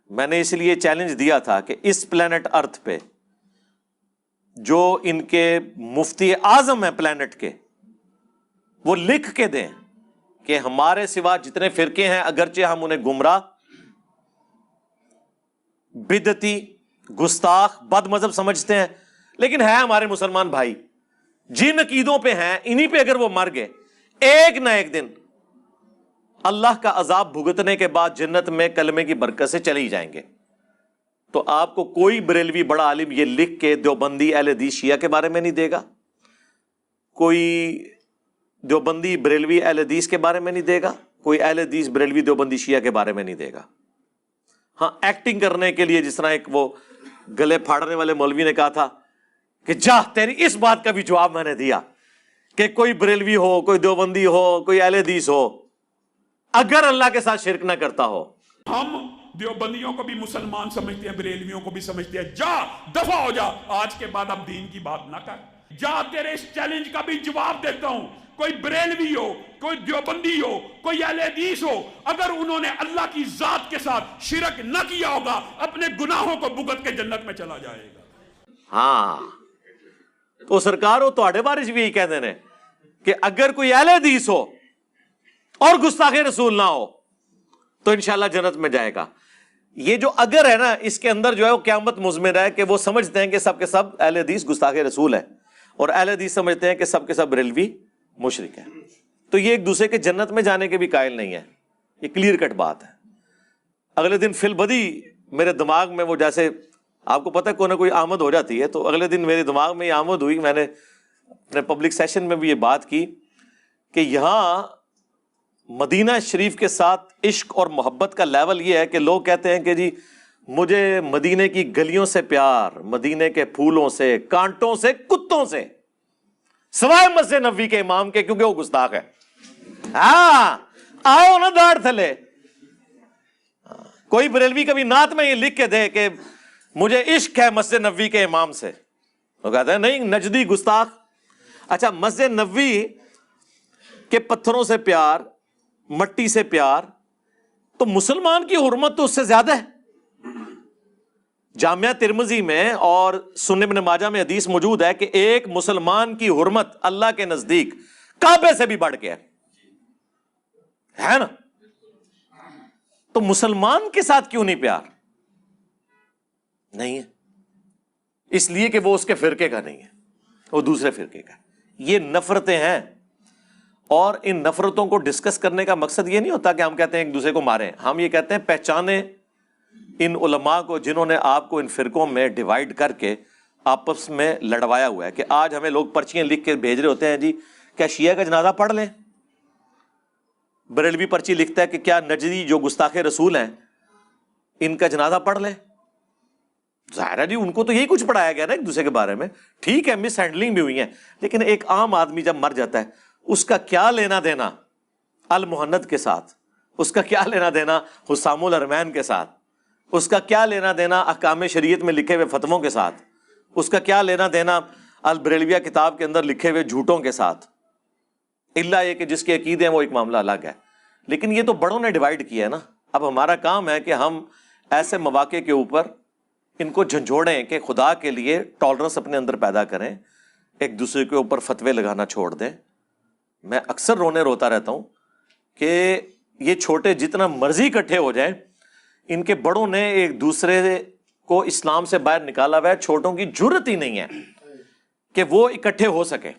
میں نے اس لیے چیلنج دیا تھا کہ اس پلانٹ ارتھ پہ جو ان کے مفتی اعظم ہیں پلانٹ کے، وہ لکھ کے دیں کہ ہمارے سوا جتنے فرقے ہیں اگرچہ ہم انہیں گمراہ، بدعتی، گستاخ، بد مذہب سمجھتے ہیں، لیکن ہے ہمارے مسلمان بھائی، جن عقیدوں پہ ہیں انہی پہ اگر وہ مر گئے ایک نہ ایک دن اللہ کا عذاب بھگتنے کے بعد جنت میں کلمے کی برکت سے چلے ہی جائیں گے۔ تو آپ کو کوئی بریلوی بڑا عالم یہ لکھ کے دیوبندی اہل حدیث شیعہ کے بارے میں نہیں دے گا، کوئی دیوبندی بریلوی اہل حدیث کے بارے میں نہیں دے گا، کوئی اہل حدیث بریلوی دیوبندی شیعہ کے بارے میں نہیں دے گا۔ ہاں، ایکٹنگ کرنے کے لیے، جس طرح ایک وہ گلے پھاڑنے والے مولوی نے کہا تھا کہ جا تیری اس بات کا بھی جواب میں نے دیا کہ کوئی بریلوی ہو، کوئی دیوبندی ہو، کوئی اہل حدیث ہو، اگر اللہ کے ساتھ شرک نہ کرتا ہو۔ ہم دیوبندیوں کو بھی مسلمان سمجھتے ہیں، بریلویوں کو بھی سمجھتے ہیں، جا دفع ہو جا، آج کے بعد اب دین کی بات نہ کر، جا تیرے اس چیلنج کا بھی جواب دیتا ہوں، کوئی بریلوی ہو، کوئی دیوبندی ہو، کوئی اہل حدیث ہو، اگر انہوں نے اللہ کی ذات کے ساتھ شرک نہ کیا ہوگا اپنے گناہوں کو بھگت کے جنت میں چلا جائے گا۔ ہاں تو سرکارو تواڈے بارے بھی یہی کہہ دینے کہ اگر کوئی اہل حدیث ہو اور گستاخ رسول نہ ہو تو انشاءاللہ جنت میں جائے گا۔ یہ جو اگر ہے نا، اس کے اندر جو ہے وہ قیامت مضمر ہے کہ وہ سمجھتے ہیں کہ سب کے سب اہل حدیث گستاخ رسول ہے، اور اہل حدیث سمجھتے ہیں کہ سب کے سب بریلوی مشرک ہیں، تو یہ ایک دوسرے کے جنت میں جانے کے بھی قائل نہیں ہے۔ یہ کلیئر کٹ بات ہے۔ اگلے دن فی البدی میرے دماغ میں وہ، جیسے آپ کو پتہ ہے کوئی نہ کوئی آمد ہو جاتی ہے، تو اگلے دن میرے دماغ میں یہ آمد ہوئی، میں نے اپنے پبلک سیشن میں بھی یہ بات کی کہ یہاں مدینہ شریف کے ساتھ عشق اور محبت کا لیول یہ ہے کہ لوگ کہتے ہیں کہ جی مجھے مدینے کی گلیوں سے پیار، مدینے کے پھولوں سے، کانٹوں سے، کتوں سے، سوائے مسجد نبوی کے امام کے، کیونکہ وہ گستاخ ہے۔ ہاں آؤ نا داڑھ تھلے، کوئی بریلوی کبھی نعت میں یہ لکھ کے دے کہ مجھے عشق ہے مسجد نبوی کے امام سے، وہ کہتے ہیں نہیں نجدی گستاخ۔ اچھا، مسجد نبوی کے پتھروں سے پیار، مٹی سے پیار، تو مسلمان کی حرمت تو اس سے زیادہ ہے۔ جامعہ ترمذی میں اور سنن ابن ماجہ میں حدیث موجود ہے کہ ایک مسلمان کی حرمت اللہ کے نزدیک کعبے سے بھی بڑھ کے ہے نا۔ تو مسلمان کے ساتھ کیوں نہیں پیار؟ نہیں ہے، اس لیے کہ وہ اس کے فرقے کا نہیں ہے، وہ دوسرے فرقے کا ہے۔ یہ نفرتیں ہیں، اور ان نفرتوں کو ڈسکس کرنے کا مقصد یہ نہیں ہوتا کہ ہم کہتے ہیں ایک دوسرے کو ماریں، ہم یہ کہتے ہیں پہچانیں ان علماء کو جنہوں نے آپ کو ان فرقوں میں ڈیوائیڈ کر کے آپس میں لڑوایا ہوا ہے۔ کہ آج ہمیں لوگ پرچیاں لکھ کے بھیج رہے ہوتے ہیں، جی کیا شیعہ کا جنازہ پڑھ لیں؟ بریلوی پرچی لکھتا ہے کہ کیا نجدی جو گستاخ رسول ہیں ان کا جنازہ پڑھ لیں؟ ظاہر ہے جی ان کو تو یہی کچھ پڑھایا گیا نا ایک دوسرے کے بارے میں۔ ٹھیک ہے، مس ہینڈلنگ بھی ہوئی ہیں، لیکن ایک عام آدمی جب مر جاتا ہے اس کا کیا لینا دینا المہند کے ساتھ، اس کا کیا لینا دینا حسام الحرمین کے ساتھ، اس کا کیا لینا دینا احکام شریعت میں لکھے ہوئے فتووں کے ساتھ، اس کا کیا لینا دینا البریلویہ کتاب کے اندر لکھے ہوئے جھوٹوں کے ساتھ، اللہ یہ کہ جس کے عقیدے ہیں وہ ایک معاملہ الگ ہے۔ لیکن یہ تو بڑوں نے ڈیوائیڈ کیا ہے نا۔ اب ہمارا کام ہے کہ ہم ایسے مواقع کے اوپر ان کو جھنجھوڑیں کہ خدا کے لیے ٹالرنس اپنے اندر پیدا کریں، ایک دوسرے کے اوپر فتوے لگانا چھوڑ دیں۔ میں اکثر روتا رہتا ہوں کہ یہ چھوٹے جتنا مرضی اکٹھے ہو جائیں، ان کے بڑوں نے ایک دوسرے کو اسلام سے باہر نکالا ہوا ہے، چھوٹوں کی جرت ہی نہیں ہے کہ وہ اکٹھے ہو سکے۔